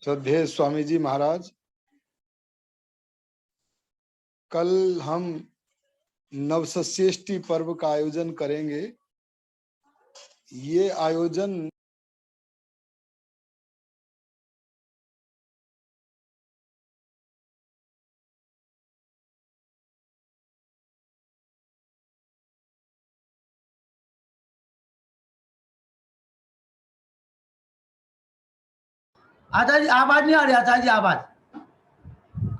श्रद्धेय स्वामी जी महाराज, कल हम नवसस्येष्टि पर्व का आयोजन करेंगे। ये आयोजन आचार्य जी आवाज नहीं आ रही।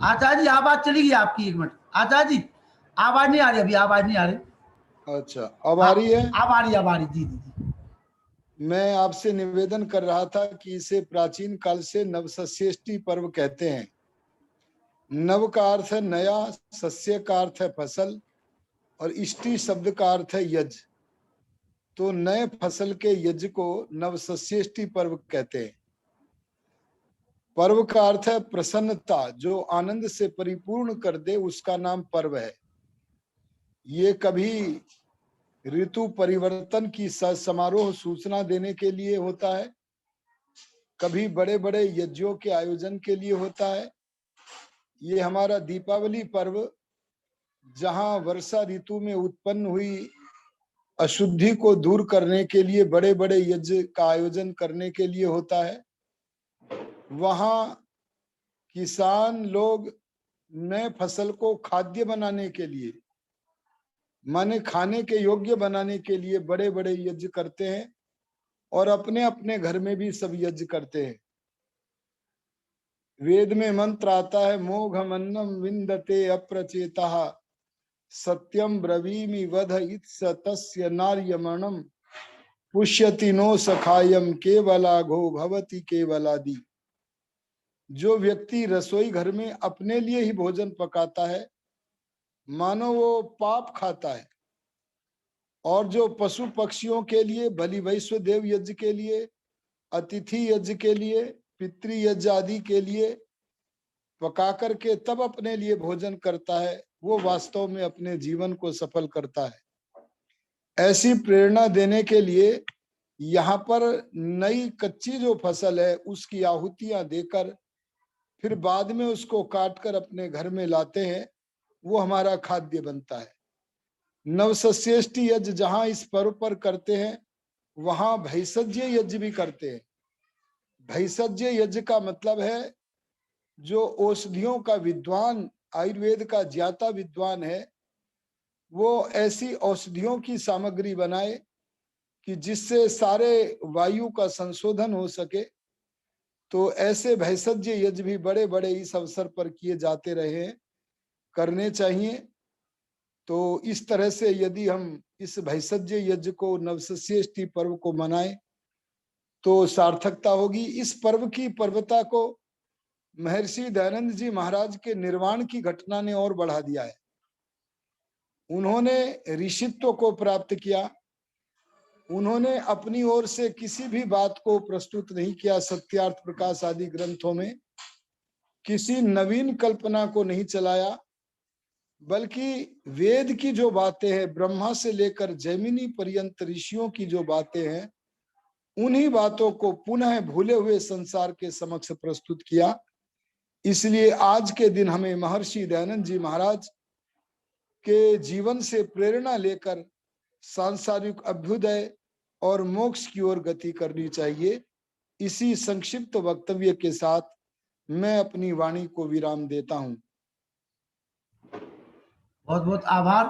आचार्य जी आवाज चली गई आपकी। एक मिनट आचार्य जी, आवाज नहीं आ रही, अभी आवाज नहीं आ रही। अच्छा, अब आ रही है? अब आ रही जी जी। मैं आपसे निवेदन कर रहा था कि इसे प्राचीन काल से नवसस्येष्टि पर्व कहते हैं। नव का अर्थ है नया, सस्य का अर्थ है फसल और इष्टि शब्द का अर्थ है यज्ञ। तो नए फसल के यज्ञ को नवसस्येष्टि पर्व कहते हैं। पर्व का अर्थ है प्रसन्नता, जो आनंद से परिपूर्ण कर दे उसका नाम पर्व है। ये कभी ऋतु परिवर्तन की समारोह सूचना देने के लिए होता है, कभी बड़े बड़े यज्ञों के आयोजन के लिए होता है। ये हमारा दीपावली पर्व, जहां वर्षा ऋतु में उत्पन्न हुई अशुद्धि को दूर करने के लिए बड़े बड़े यज्ञ का आयोजन करने के लिए होता है। वहां किसान लोग नए फसल को खाद्य बनाने के लिए, माने खाने के योग्य बनाने के लिए बड़े बड़े यज्ञ करते हैं और अपने अपने घर में भी सब यज्ञ करते हैं। वेद में मंत्र आता है, मोघमन्नम विन्दते अप्रचेतः सत्यम ब्रवीमि वध इत्स तस्य नार्यमणम पुष्यति नो सखायम केवला घो भवति केवलादि। जो व्यक्ति रसोई घर में अपने लिए ही भोजन पकाता है, मानो वो पाप खाता है। और जो पशु पक्षियों के लिए, बलि वैश्व देव यज्ञ के लिए, अतिथि यज्ञ के लिए, पितृ यज्ञ आदि के लिए पका करके तब अपने लिए भोजन करता है, वो वास्तव में अपने जीवन को सफल करता है। ऐसी प्रेरणा देने के लिए यहाँ पर नई कच्ची जो फसल है उसकी आहुतियां देकर फिर बाद में उसको काटकर अपने घर में लाते हैं, वो हमारा खाद्य बनता है। नवसस्येष्टि यज्ञ जहां इस पर्व पर करते हैं, वहां भैषज्य यज्ञ भी करते हैं। भैषज्य यज्ञ का मतलब है जो औषधियों का विद्वान, आयुर्वेद का ज्ञाता विद्वान है, वो ऐसी औषधियों की सामग्री बनाए कि जिससे सारे वायु का संशोधन हो सके। तो ऐसे भैषज्य यज्ञ भी बड़े बड़े इस अवसर पर किए जाते रहे हैं, करने चाहिए। तो इस तरह से यदि हम इस भैषज्य यज्ञ को, नवसस्येष्टि पर्व को मनाएं तो सार्थकता होगी। इस पर्व की पर्वता को महर्षि दयानंद जी महाराज के निर्वाण की घटना ने और बढ़ा दिया है। उन्होंने ऋषित्व को प्राप्त किया। उन्होंने अपनी ओर से किसी भी बात को प्रस्तुत नहीं किया, सत्यार्थ प्रकाश आदि ग्रंथों में किसी नवीन कल्पना को नहीं चलाया, बल्कि वेद की जो बातें हैं, ब्रह्मा से लेकर जैमिनी पर्यंत ऋषियों की जो बातें हैं, उन्हीं बातों को पुनः भूले हुए संसार के समक्ष प्रस्तुत किया। इसलिए आज के दिन हमें महर्षि दयानंद जी महाराज के जीवन से प्रेरणा लेकर सांसारिक अभ्युदय और मोक्ष की ओर गति करनी चाहिए। इसी संक्षिप्त वक्तव्य के साथ मैं अपनी वाणी को विराम देता हूं। बहुत बहुत आभार।